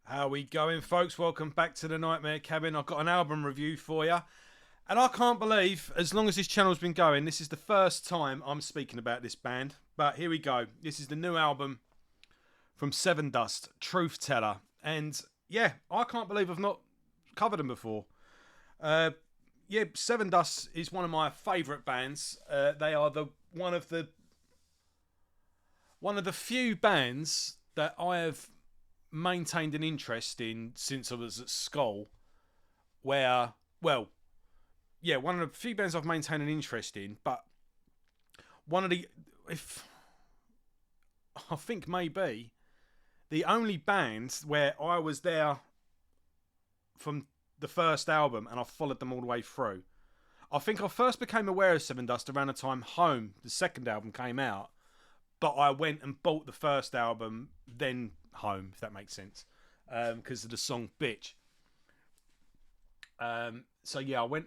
How we going, folks? Welcome back to the Nightmare Cabin. I've got an album review for you. And I can't believe, as long as this channel's been going, this is the first time I'm speaking about this band. But here we go. This is the new album from Sevendust, Truth Teller. And yeah, I can't believe I've not covered them before. Yeah, Sevendust is one of my favourite bands. They are one of the few bands that I have maintained an interest in since I was at school. Where, well, yeah, one of the few bands I've maintained an interest in, but one of the, if I think maybe the only band where I was there from the first album and I followed them all the way through. I think I first became aware of Sevendust around the time Home, the second album, came out, but I went and bought the first album, then Home, if that makes sense, because of the song Bitch. So yeah, I went,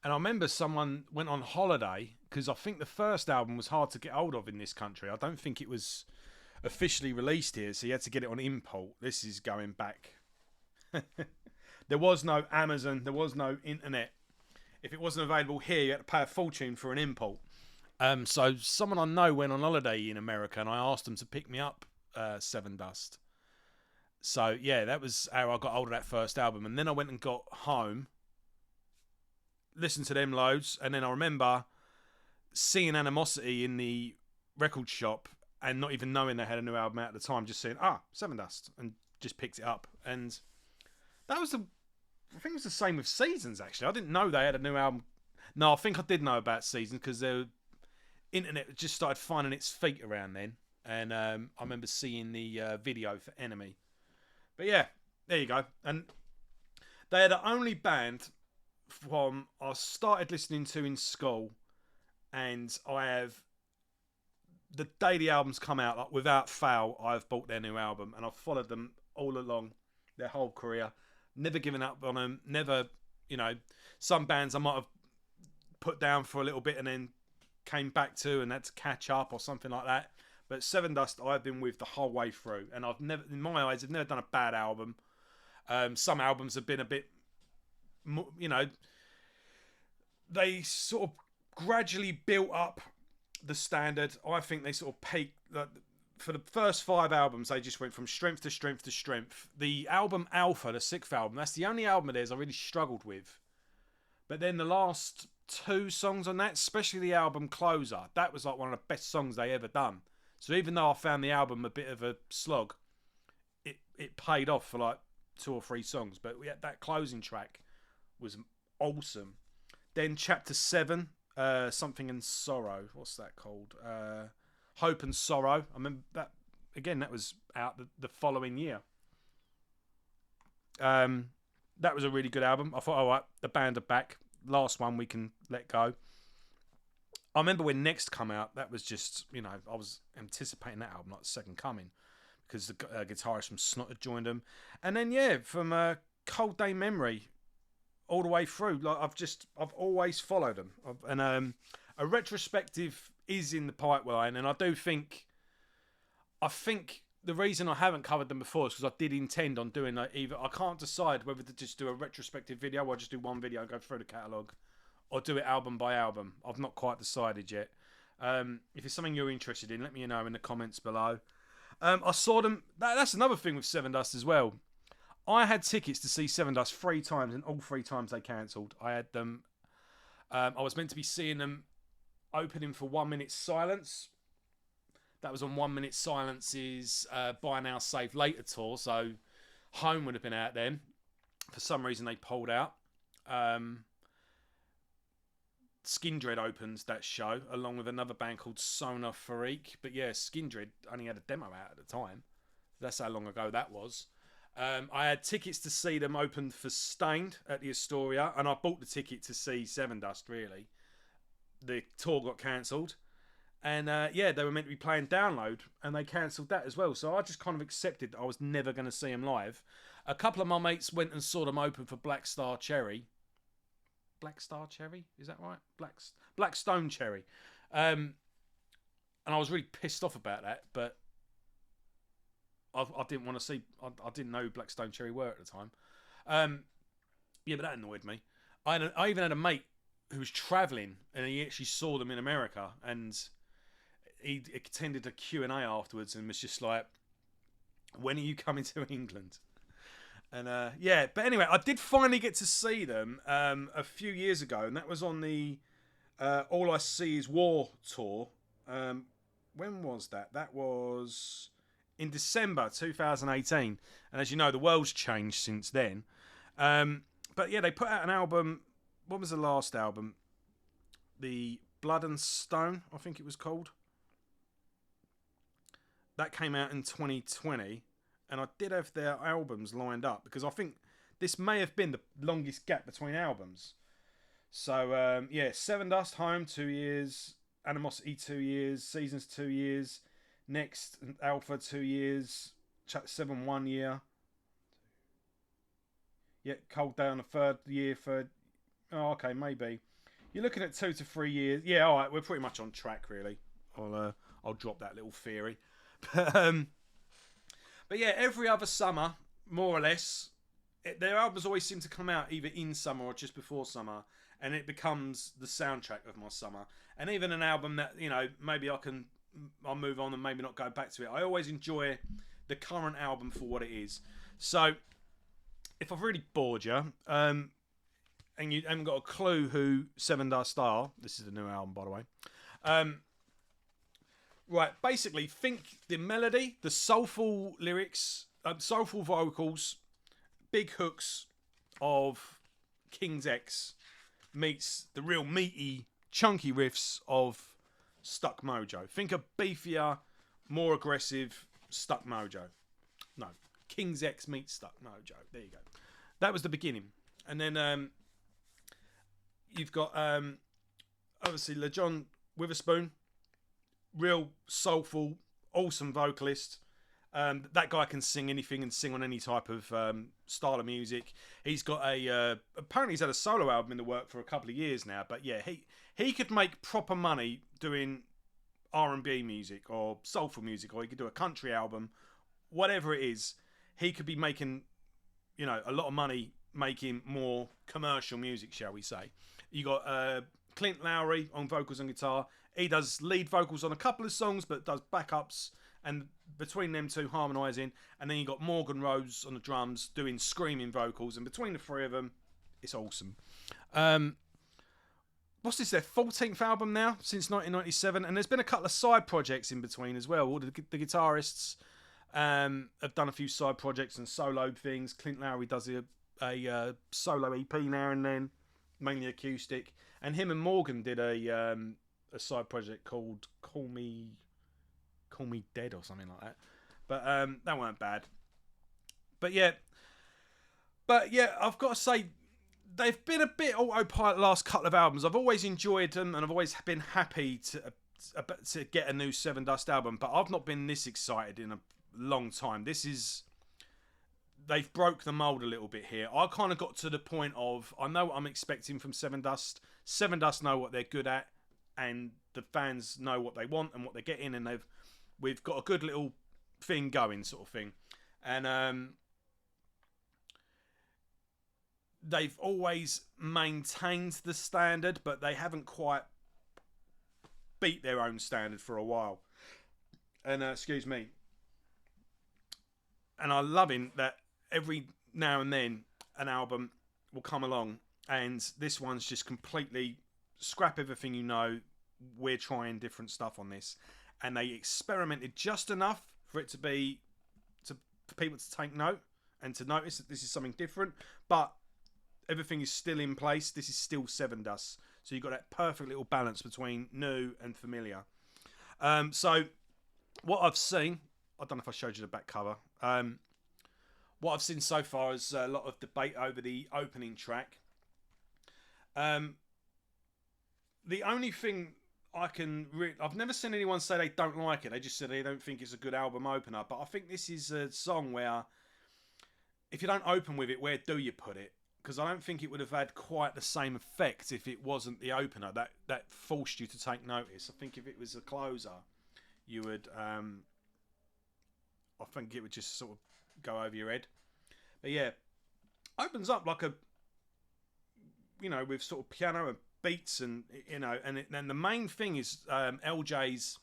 and I remember someone went on holiday, because I think the first album was hard to get hold of in this country. I don't think it was officially released here, so you had to get it on import. This is going back. There was no Amazon, there was no internet. If it wasn't available here, you had to pay a fortune for an import. So someone I know went on holiday in America, and I asked them to pick me up Sevendust. So yeah, that was how I got hold of that first album, and then I went and got Home, listened to them loads, and then I remember seeing Animosity in the record shop and not even knowing they had a new album out at the time, just saying Sevendust, and just picked it up. And that was I think it was the same with Seasons, actually. I didn't know they had a new album. No, I think I did know about Seasons because the internet just started finding its feet around then. And I remember seeing the video for Enemy. But yeah, there you go. And they are the only band from I started listening to in school, and I have, the day the albums come out, like without fail, I've bought their new album, and I've followed them all along their whole career. Never given up on them. Never, some bands I might have put down for a little bit and then came back to and had to catch up or something like that. But Sevendust I've been with the whole way through, and I've never, in my eyes, I've never done a bad album. Some albums have been a bit, they sort of gradually built up the standard. I think they sort of peaked. For the first 5 albums, they just went from strength to strength to strength. The album Alpha, the 6th album, that's the only album of theirs I really struggled with. But then the last 2 songs on that, especially the album Closer, that was like one of the best songs they ever done. So even though I found the album a bit of a slog, it paid off for like 2 or 3 songs. But yeah, that closing track was awesome. Then Chapter 7, Something and Sorrow. What's that called? Hope and Sorrow. I remember that, again, that was out the following year. That was a really good album. I thought, all right, the band are back. Last one we can let go. I remember when Next come out, that was just, I was anticipating that album like the second coming, because the guitarist from Snot had joined them. And then, yeah, from Cold Day Memory all the way through, like I've always followed them. And a retrospective is in the pipeline, and I think the reason I haven't covered them before is because I did intend on doing either. I can't decide whether to just do a retrospective video or just do one video and go through the catalogue, or do it album by album. I've not quite decided yet. If it's something you're interested in, let me know in the comments below. I saw them. That's another thing with Sevendust as well. I had tickets to see Sevendust 3 times, and all 3 times they cancelled. I had them. I was meant to be seeing them opening for 1 Minute Silence. That was on 1 Minute Silence's Buy Now Save Later tour, so Home would have been out then. For some reason they pulled out. Skindred opens that show along with another band called Sona Farik. But yeah, Skindred only had a demo out at the time. That's how long ago that was. I had tickets to see them open for Stained at the Astoria, and I bought the ticket to see Sevendust, really. The tour got cancelled, and yeah, they were meant to be playing Download, and they cancelled that as well. So I just kind of accepted that I was never going to see them live. A couple of my mates went and saw them open for Black Star Cherry. Black Star Cherry, is that right? Black Stone Cherry. And I was really pissed off about that, but I didn't want to see. I didn't know who Black Stone Cherry were at the time. Yeah, but that annoyed me. I even had a mate who was travelling, and he actually saw them in America, and he attended a Q&A afterwards, and was just like, "When are you coming to England?" And yeah, but anyway, I did finally get to see them a few years ago, and that was on the All I See Is War tour. When was that? That was in December 2018. And as you know, the world's changed since then. But yeah, they put out an album. What was the last album? The Blood and Stone, I think it was called. That came out in 2020. And I did have their albums lined up because I think this may have been the longest gap between albums. So, yeah, Sevendust, Home, 2 years. Animosity, 2 years. Seasons, 2 years. Next, Alpha, 2 years. Chat 7, 1 year. Yeah, Cold Day on the third year. Oh, okay, maybe. You're looking at 2 to 3 years. Yeah, all right, we're pretty much on track, really. I'll drop that little theory. But yeah, every other summer, more or less, their albums always seem to come out either in summer or just before summer, and it becomes the soundtrack of my summer. And even an album that, you know, maybe I'll move on and maybe not go back to it. I always enjoy the current album for what it is. So, if I've really bored you, and you haven't got a clue who Sevendust are, this is the new album, by the way. Right, basically, think the melody, the soulful lyrics, soulful vocals, big hooks of King's X meets the real meaty, chunky riffs of Stuck Mojo. Think a beefier, more aggressive Stuck Mojo. No, King's X meets Stuck Mojo. There you go. That was the beginning. And then you've got, obviously, LeJohn Witherspoon. Real soulful, awesome vocalist. That guy can sing anything and sing on any type of style of music. He's got apparently he's had a solo album in the work for a couple of years now. But yeah, he could make proper money doing R&B music or soulful music, or he could do a country album, whatever it is. He could be making, you know, a lot of money making more commercial music, shall we say. You got Clint Lowry on vocals and guitar. He does lead vocals on a couple of songs, but does backups, and between them two harmonising. And then you got Morgan Rose on the drums doing screaming vocals, and between the three of them, it's awesome. What's this, their 14th album now since 1997, and there's been a couple of side projects in between as well. All the guitarists have done a few side projects and solo things. Clint Lowry does a solo EP now and then, mainly acoustic, and him and Morgan did a side project called Call Me Dead or something like that. But that weren't bad. But yeah, I've got to say they've been a bit autopilot the last couple of albums. I've always enjoyed them, and I've always been happy to get a new Sevendust album. But I've not been this excited in a long time. They've broke the mould a little bit here. I kind of got to the point of, I know what I'm expecting from Sevendust. Sevendust know what they're good at, and the fans know what they want and what they're getting, and we've got a good little thing going, sort of thing. And they've always maintained the standard, but they haven't quite beat their own standard for a while. And excuse me. And I love it that every now and then an album will come along, and this one's just completely scrap everything you know. We're trying different stuff on this, and they experimented just enough for it for people to take note and to notice that this is something different. But everything is still in place. This is still Sevendust, so you've got that perfect little balance between new and familiar. So what I've seen, I don't know if I showed you the back cover. What I've seen so far is a lot of debate over the opening track. The only thing I've never seen anyone say they don't like it. They just said they don't think it's a good album opener. But I think this is a song where, if you don't open with it, where do you put it? Because I don't think it would have had quite the same effect if it wasn't the opener that forced you to take notice. I think if it was a closer, you would I think it would just sort of go over your head. But yeah, opens up like a, with sort of piano and beats, and and the main thing is LJ's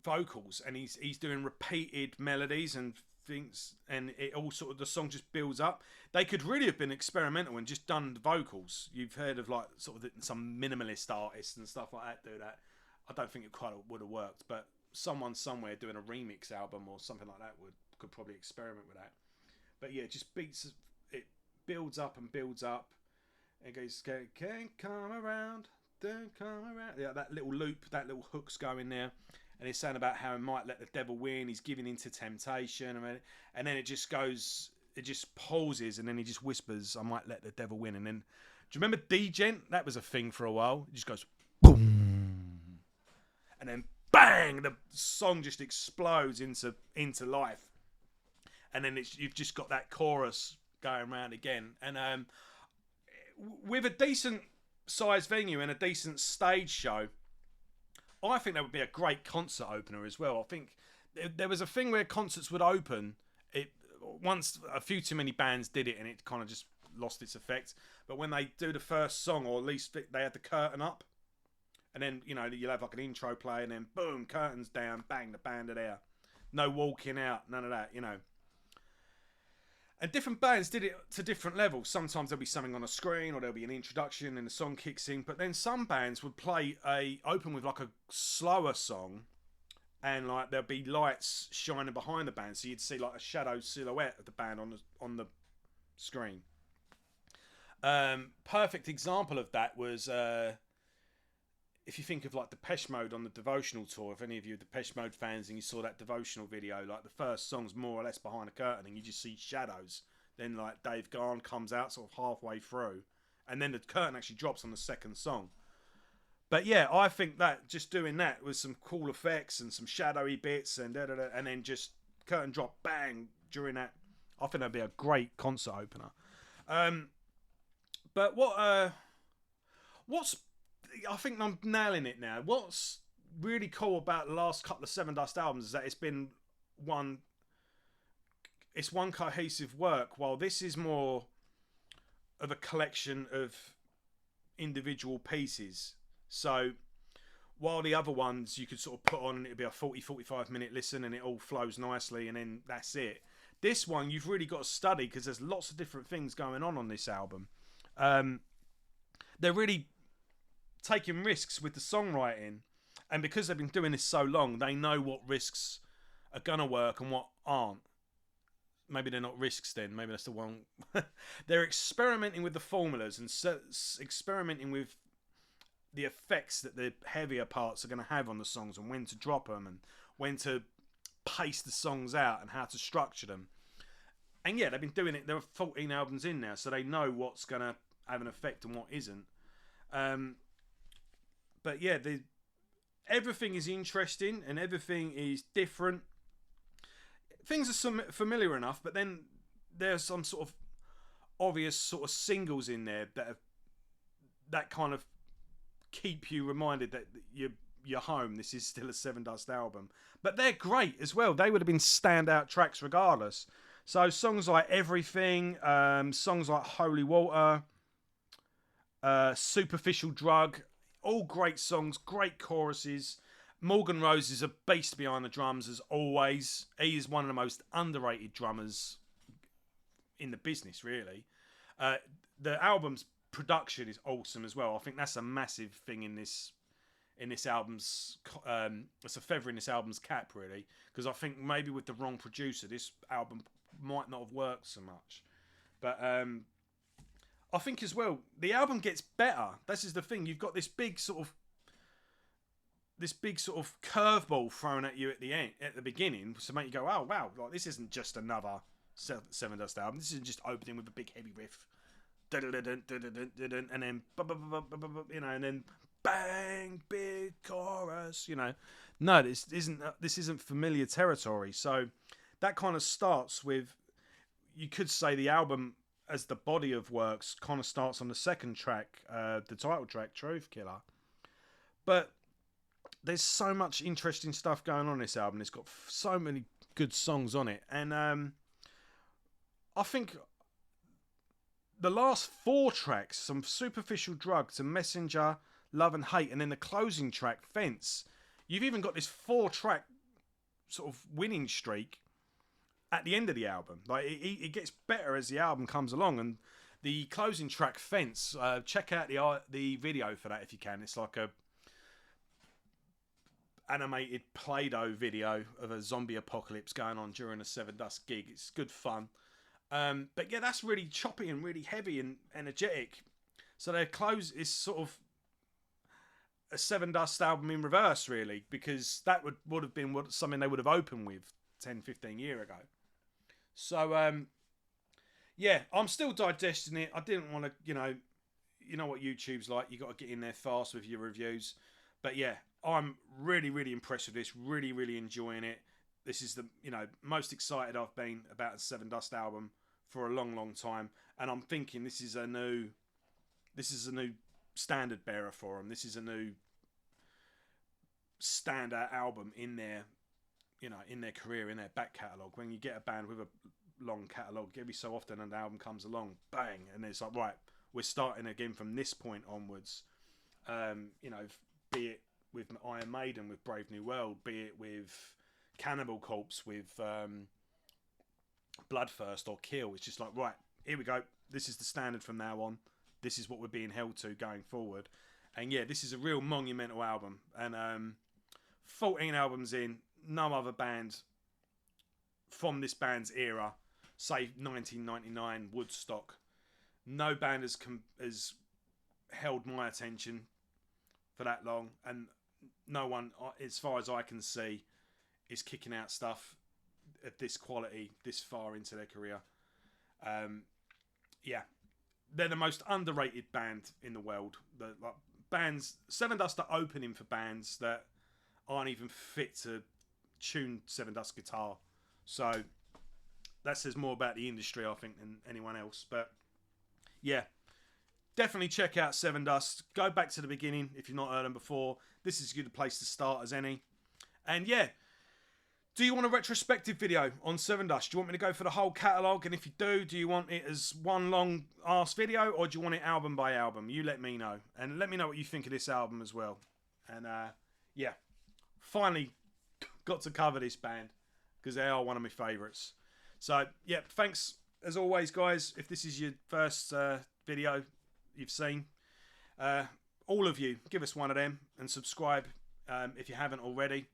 vocals, and he's doing repeated melodies and things, and it all sort of, the song just builds up. They could really have been experimental and just done the vocals. You've heard of like sort of some minimalist artists and stuff like that do that. I don't think it quite would have worked, but someone somewhere doing a remix album or something like that could probably experiment with that. But yeah, just beats, it builds up and builds up. It goes, can't come around, don't come around. Yeah, that little loop, that little hook's going there. And he's saying about how he might let the devil win. He's giving into temptation. And then it just goes, it just pauses, and then he just whispers, I might let the devil win. And then, do you remember D-Gent? That was a thing for a while. It just goes, boom. And then, bang, the song just explodes into life. And then you've just got that chorus going around again. And with a decent sized venue and a decent stage show, I think that would be a great concert opener as well. I think there was a thing where concerts would open. Once a few too many bands did it, and it kind of just lost its effect. But when they do the first song, or at least they had the curtain up, and then you'll have like an intro play, and then boom, curtains down, bang, the band are there. No walking out, none of that, And different bands did it to different levels. Sometimes there'll be something on a screen, or there'll be an introduction and the song kicks in. But then some bands would open with like a slower song, and like there'll be lights shining behind the band, so you'd see like a shadow silhouette of the band on the screen. Perfect example of that was if you think of like Depeche Mode on the Devotional tour. If any of you are Depeche Mode fans and you saw that Devotional video, like the first song's more or less behind a curtain and you just see shadows. Then like Dave Gahan comes out sort of halfway through, and then the curtain actually drops on the second song. But yeah, I think that just doing that with some cool effects and some shadowy bits and and then just curtain drop, bang, during that, I think that'd be a great concert opener. But what's I think I'm nailing it now. What's really cool about the last couple of Sevendust albums is that it's one cohesive work, while this is more of a collection of individual pieces. So while the other ones you could sort of put on and it'd be a 40-45 minute listen and it all flows nicely and then that's it, this one you've really got to study, because there's lots of different things going on this album. They're really taking risks with the songwriting, and because they've been doing this so long, they know what risks are gonna work and what aren't. Maybe they're not risks then, maybe that's the one. They're experimenting with the formulas and experimenting with the effects that the heavier parts are going to have on the songs, and when to drop them and when to pace the songs out and how to structure them. And yeah, they've been doing it. There are 14 albums in now, so they know what's going to have an effect and what isn't. But yeah, everything is interesting and everything is different. Things are familiar enough, but then there's some sort of obvious sort of singles in there that kind of keep you reminded that you're home. This is still a Sevendust album, but they're great as well. They would have been standout tracks regardless. So songs like Everything, songs like Holy Water, Superficial Drug, all great songs, great choruses. Morgan Rose is a beast behind the drums as always. He is one of the most underrated drummers in the business, really. The album's production is awesome as well. I think that's a massive thing in this album's. It's a feather in this album's cap, really, because I think maybe with the wrong producer, this album might not have worked so much. But I think as well, the album gets better. This is the thing. You've got this big sort of curveball thrown at you at the beginning, to make you go, oh wow, like this isn't just another Sevendust album. This isn't just opening with a big heavy riff, and then and then bang, big chorus. No, this isn't familiar territory. So that kind of starts with, you could say the album as the body of works kind of starts on the second track, the title track, Truth Killer. But there's so much interesting stuff going on this album. It's got so many good songs on it, and I think the last 4 tracks, some Superficial Drugs and Messenger, Love and Hate, and then the closing track, Fence. You've even got this 4-track sort of winning streak at the end of the album. Like it gets better as the album comes along, and the closing track, Fence. Check out the video for that if you can. It's like a animated Play-Doh video of a zombie apocalypse going on during a Sevendust gig. It's good fun. But yeah, that's really choppy and really heavy and energetic. So their close is sort of a Sevendust album in reverse, really, because that would have been something they would have opened with 10, 15 years ago. So yeah, I'm still digesting it. I didn't want to, you know what YouTube's like. You got to get in there fast with your reviews. But yeah, I'm really, really impressed with this. Really, really enjoying it. This is the most excited I've been about a Sevendust album for a long, long time, and I'm thinking this is a new standard bearer for them. This is a new standout album in their career, in their back catalogue. When you get a band with a long catalogue, every so often an album comes along, bang, and it's like, right, we're starting again from this point onwards. Be it with Iron Maiden with Brave New World, be it with Cannibal Corpse with Bloodthirst or Kill. It's just like, right, here we go. This is the standard from now on. This is what we're being held to going forward. And yeah, this is a real monumental album. And 14 albums in, no other band from this band's era, say 1999 Woodstock, no band has held my attention for that long, and no one, as far as I can see, is kicking out stuff of this quality this far into their career. Yeah, they're the most underrated band in the world. Sevendust are opening for bands that aren't even fit to tune Sevendust guitar. So that says more about the industry, I think, than anyone else. But yeah, definitely check out Sevendust. Go back to the beginning if you've not heard them before. This is as good a place to start as any. And yeah, do you want a retrospective video on Sevendust? Do you want me to go for the whole catalogue? And if you do you want it as one long ass video, or do you want it album by album? You let me know. And let me know what you think of this album as well. And yeah, finally got to cover this band because they are one of my favourites. So yeah, thanks as always, guys. If this is your first video you've seen, all of you, give us one of them and subscribe if you haven't already.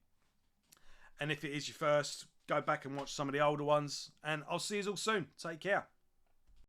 And if it is your first, go back and watch some of the older ones. And I'll see you all soon. Take care.